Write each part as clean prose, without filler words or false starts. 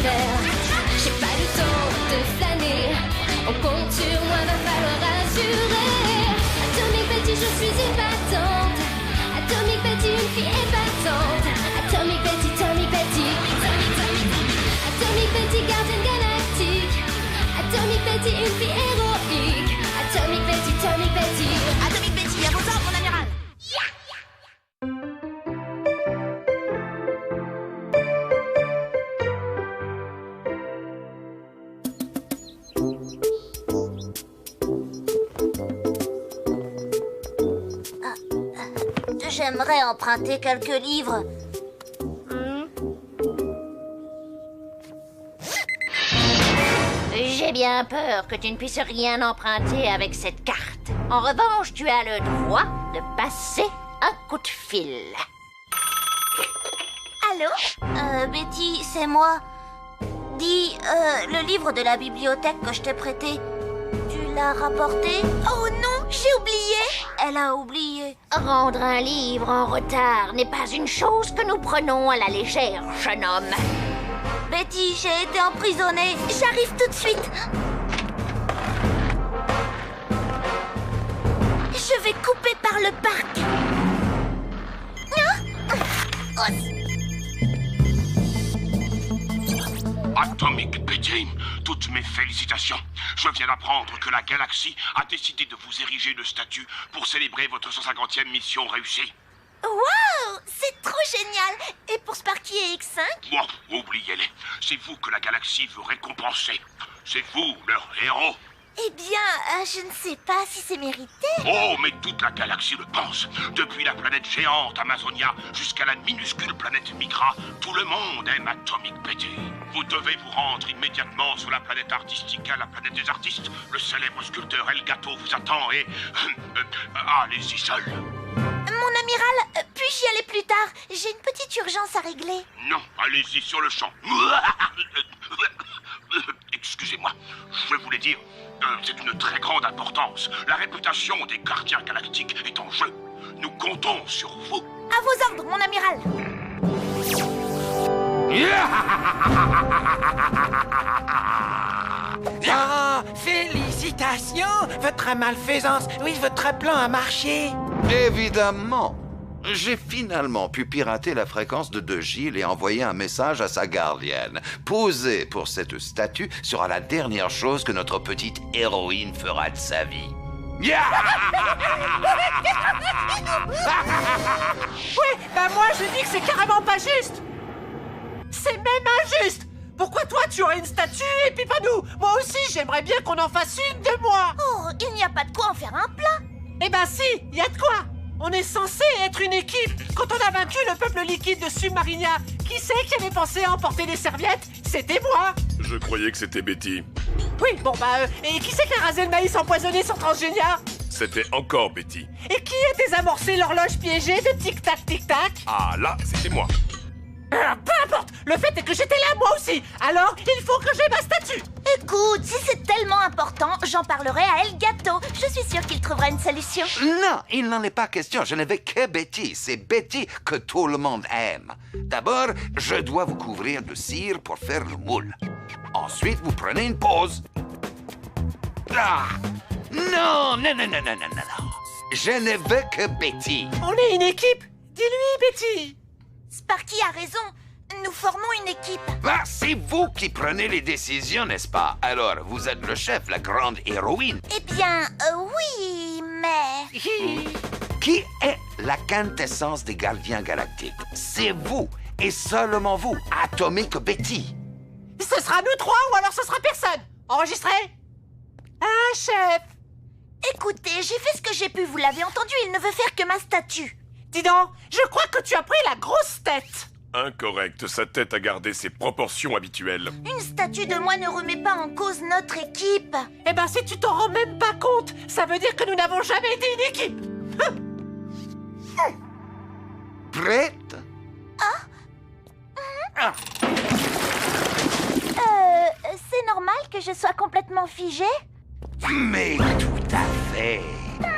faire. J'ai pas le temps de flâner. On compte sur moi, va falloir assurer. Atomic Betty, je suis épatante. Atomic Betty, une fille épatante. Atomic Betty, Atomic Betty. Atomic Betty, gardienne galactique. Atomic Betty, une fille héroïque. Atomic Betty, Atomic Betty. Atomic Betty, à vos ordres, mon amiral. J'aimerais emprunter quelques livres. J'ai bien peur que tu ne puisses rien emprunter avec cette carte. En revanche, tu as le droit de passer un coup de fil. Allô? Betty, c'est moi. Dis, le livre de la bibliothèque que je t'ai prêté, tu l'as rapporté? Oh non, j'ai oublié. Elle a oublié. Rendre un livre en retard n'est pas une chose que nous prenons à la légère, jeune homme. Betty, j'ai été emprisonnée. J'arrive tout de suite. Je vais couper par le parc. Atomic Betty, toutes mes félicitations. Je viens d'apprendre que la galaxie a décidé de vous ériger une statue pour célébrer votre 150e mission réussie. Wow, c'est trop génial. Et pour Sparky et X5? Bon, oubliez-les. C'est vous que la galaxie veut récompenser. C'est vous, leur héros. Eh bien, je ne sais pas si c'est mérité. Oh, mais toute la galaxie le pense. Depuis la planète géante Amazonia jusqu'à la minuscule planète Migra, tout le monde aime Atomic Betty. Vous devez vous rendre immédiatement sur la planète artistique, la planète des artistes. Le célèbre sculpteur Elgato vous attend et... allez-y seul. Mon amiral, puis-je y aller plus tard? J'ai une petite urgence à régler. Non, allez-y sur le champ. Excusez-moi, je voulais dire, c'est une très grande importance. La réputation des gardiens galactiques est en jeu. Nous comptons sur vous. À vos ordres, mon amiral. Ah, félicitations! Votre malfaisance, oui, votre plan a marché. Évidemment. J'ai finalement pu pirater la fréquence de De Gilles et envoyer un message à sa gardienne. Poser pour cette statue sera la dernière chose que notre petite héroïne fera de sa vie. Oui, bah moi je dis que c'est carrément pas juste. C'est même injuste. Pourquoi toi tu aurais une statue et puis pas nous? Moi aussi j'aimerais bien qu'on en fasse une de moi. Oh, il n'y a pas de quoi en faire un plat. Eh ben si, il y a de quoi. On est censé être une équipe. Quand on a vaincu le peuple liquide de Submarina, qui c'est qui avait pensé à emporter des serviettes? C'était moi. Je croyais que c'était Betty. Oui, bon bah, et qui c'est qui a rasé le maïs empoisonné sur Transgénia? C'était encore Betty. Et qui a désamorcé l'horloge piégée de tic-tac, tic-tac? Ah, là, c'était moi. Peu importe, le fait est que j'étais là moi aussi. Alors, il faut que j'ai ma statue. Écoute, si c'est tellement important, j'en parlerai à Elgato. Je suis sûre qu'il trouvera une solution. Non, il n'en est pas question. Je n'avais que Betty. C'est Betty que tout le monde aime. D'abord, je dois vous couvrir de cire pour faire le moule. Ensuite, vous prenez une pause. Ah! Non, non, non, non, non, non, non. Je ne veux que Betty. On est une équipe. Dis-lui, Betty. Sparky a raison. Nous formons une équipe. Ah, c'est vous qui prenez les décisions, n'est-ce pas? Alors, vous êtes le chef, la grande héroïne. Eh bien, oui, mais... Qui est la quintessence des gardiens galactiques? C'est vous, et seulement vous, Atomic Betty. Ce sera nous trois ou alors ce sera personne. Enregistré? Ah, chef. Écoutez, j'ai fait ce que j'ai pu, vous l'avez entendu, il ne veut faire que ma statue. Dis donc, je crois que tu as pris la grosse tête. Incorrect, sa tête a gardé ses proportions habituelles. Une statue de moi ne remet pas en cause notre équipe. Eh ben, si tu t'en rends même pas compte, ça veut dire que nous n'avons jamais été une équipe. Prête? C'est normal que je sois complètement figée? Mais tout à fait.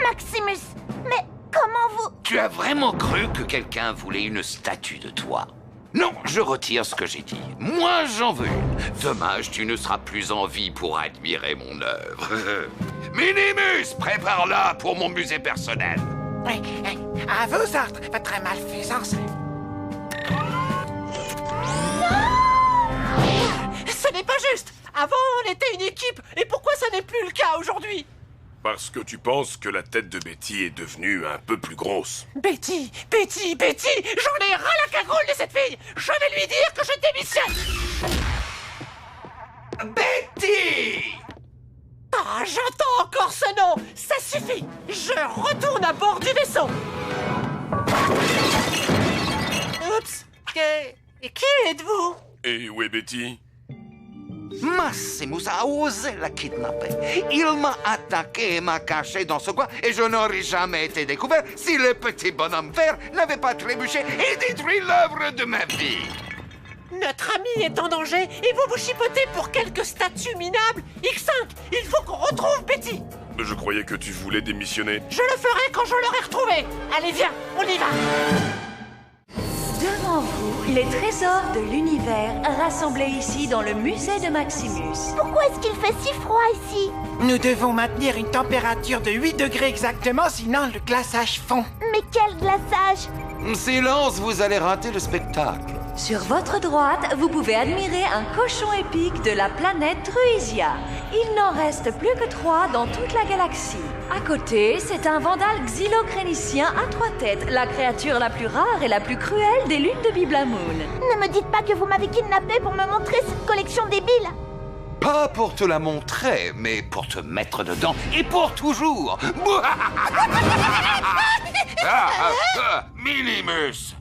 Maximus, mais comment vous... Tu as vraiment cru que quelqu'un voulait une statue de toi? Non, je retire ce que j'ai dit. Moi, j'en veux une. Dommage, tu ne seras plus en vie pour admirer mon œuvre. Minimus, prépare-la pour mon musée personnel. Oui, à vos ordres, votre malfaisance. Ce n'est pas juste. Avant, on était une équipe. Et pourquoi ça n'est plus le cas aujourd'hui? Parce que tu penses que la tête de Betty est devenue un peu plus grosse. Betty! J'en ai ras la cagoule de cette fille! Je vais lui dire que je démissionne! Betty! Ah, j'entends encore ce nom! Ça suffit! Je retourne à bord du vaisseau! Oups! Qui êtes-vous? Et où est Betty? Maximus a osé la kidnapper. Il m'a attaqué et m'a caché dans ce coin et je n'aurais jamais été découvert si le petit bonhomme vert n'avait pas trébuché et détruit l'œuvre de ma vie. Notre ami est en danger et vous vous chipotez pour quelques statues minables? X5, il faut qu'on retrouve Betty! Je croyais que tu voulais démissionner. Je le ferai quand je l'aurai retrouvé! Allez, viens, on y va! Devant vous, les trésors de l'univers rassemblés ici dans le musée de Maximus. Pourquoi est-ce qu'il fait si froid ici? Nous devons maintenir une température de 8 degrés exactement, sinon le glaçage fond. Mais quel glaçage! Silence, vous allez rater le spectacle. Sur votre droite, vous pouvez admirer un cochon épique de la planète Truisia. Il n'en reste plus que 3 dans toute la galaxie. À côté, c'est un vandale xylocrénicien à 3 têtes, la créature la plus rare et la plus cruelle des lunes de Biblamoon. Ne me dites pas que vous m'avez kidnappé pour me montrer cette collection débile! Pas pour te la montrer, mais pour te mettre dedans et pour toujours. Minimus,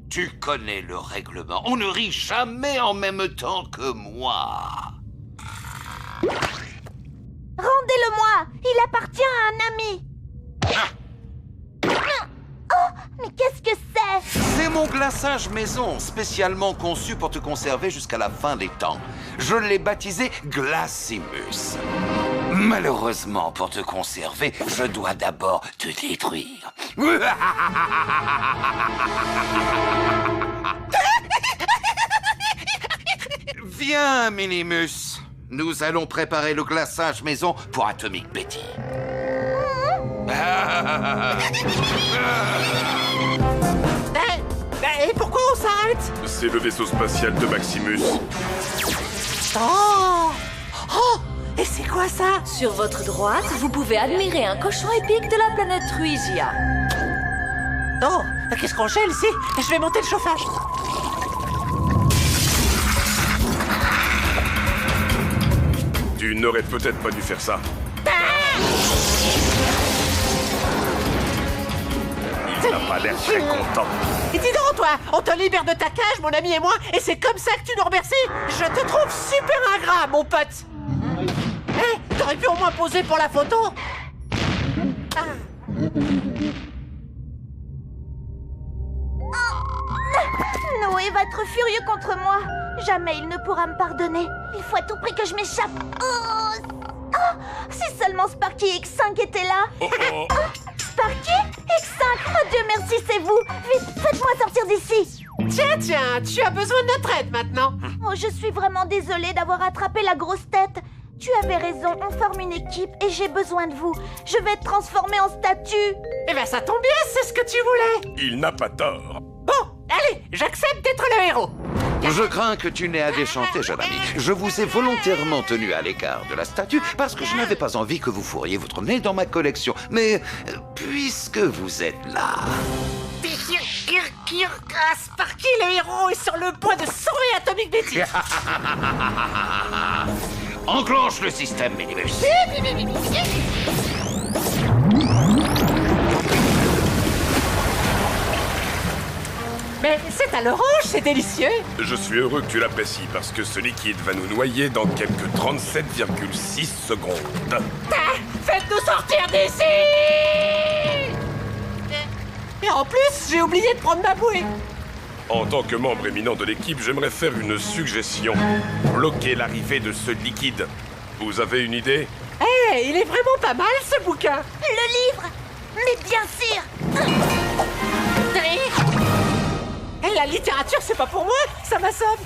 tu connais le règlement. On ne rit jamais en même temps que moi. Rendez-le-moi! Il appartient à un ami! Oh, mais qu'est-ce que c'est? C'est mon glaçage maison, spécialement conçu pour te conserver jusqu'à la fin des temps. Je l'ai baptisé Glacimus. Malheureusement, pour te conserver, je dois d'abord te détruire. Viens, Minimus. Nous allons préparer le glaçage maison pour Atomic Betty. Et pourquoi on s'arrête? C'est le vaisseau spatial de Maximus. Oh! Et c'est quoi ça? Sur votre droite, vous pouvez admirer un cochon épique de la planète Truisia. Oh! Qu'est-ce qu'on gèle ici? Je vais monter le chauffage. Tu n'aurais peut-être pas dû faire ça. Il n'a pas l'air très content. Et dis donc, toi, on te libère de ta cage, mon ami et moi, et c'est comme ça que tu nous remercies? Je te trouve super ingrat, mon pote. Hé, t'aurais pu au moins poser pour la photo? Noé va être furieux contre moi. Jamais il ne pourra me pardonner. Il faut à tout prix que je m'échappe. Si seulement Sparky X5 était là. Sparky X5, oh Dieu merci, c'est vous. Vite, faites-moi sortir d'ici. Tiens, tu as besoin de notre aide maintenant. Oh, je suis vraiment désolée d'avoir attrapé la grosse tête. Tu avais raison, on forme une équipe et j'ai besoin de vous. Je vais être transformée en statue. Eh ben ça tombe bien, c'est ce que tu voulais. Il n'a pas tort. Bon, allez, j'accepte d'être le héros. Je crains que tu n'aies à déchanter, jeune ami. Je vous ai volontairement tenu à l'écart de la statue parce que je n'avais pas envie que vous fourriez votre nez dans ma collection. Mais puisque vous êtes là... Sparky, le héros, est sur le point de sauver Atomic Betty. Enclenche le système, Minimus. Mais c'est à l'orange, c'est délicieux. Je suis heureux que tu l'apprécies parce que ce liquide va nous noyer dans quelques 37,6 secondes. Faites-nous sortir d'ici. Et en plus, j'ai oublié de prendre ma bouée. En tant que membre éminent de l'équipe, j'aimerais faire une suggestion. Bloquer l'arrivée de ce liquide. Vous avez une idée? Il est vraiment pas mal ce bouquin. Le livre. Mais bien sûr. La littérature, c'est pas pour moi, ça m'assomme.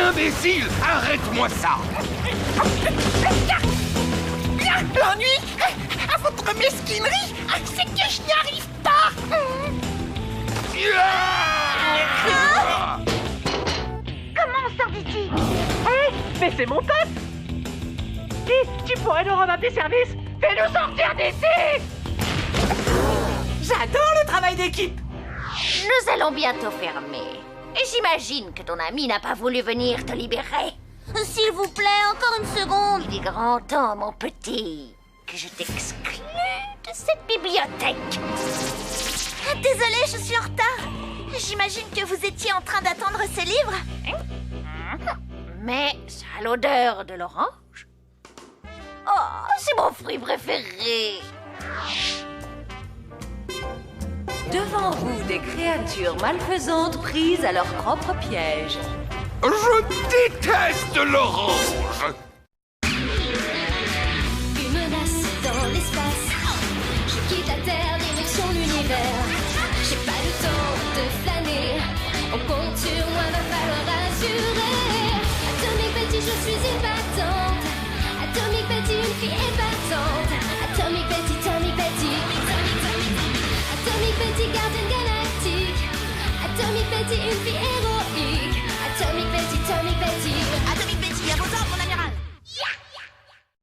Imbécile, arrête-moi ça. L'ennui à votre mesquinerie, c'est que je n'y arrive pas. Comment on sort d'ici? Hé, mais c'est mon pote. Tu pourrais nous rendre un petit service? Fais-nous sortir d'ici. J'adore le travail d'équipe. Nous allons bientôt fermer. Et j'imagine que ton ami n'a pas voulu venir te libérer. S'il vous plaît, encore une seconde. Il est grand temps, mon petit, que je t'exclue de cette bibliothèque. Désolée, je suis en retard. J'imagine que vous étiez en train d'attendre ce livre. Mais ça a l'odeur de l'orange. Oh, c'est mon fruit préféré. Devant vous, des créatures malfaisantes prises à leur propre piège. Je déteste l'orange. Une menace dans l'espace. Je quitte la Terre, direction l'univers. J'ai pas le temps de flâner. On compte sur moi, va falloir assurer. Atomic Betty, je suis épatante. Atomic Betty, une fille épatante. Atomic Betty, Atomic Betty. Atomic Betty, gardienne galactique. Atomic Betty, une fille héroïque. Atomic Betty, Atomic Betty. Atomic Betty, à vos ordres, mon ami.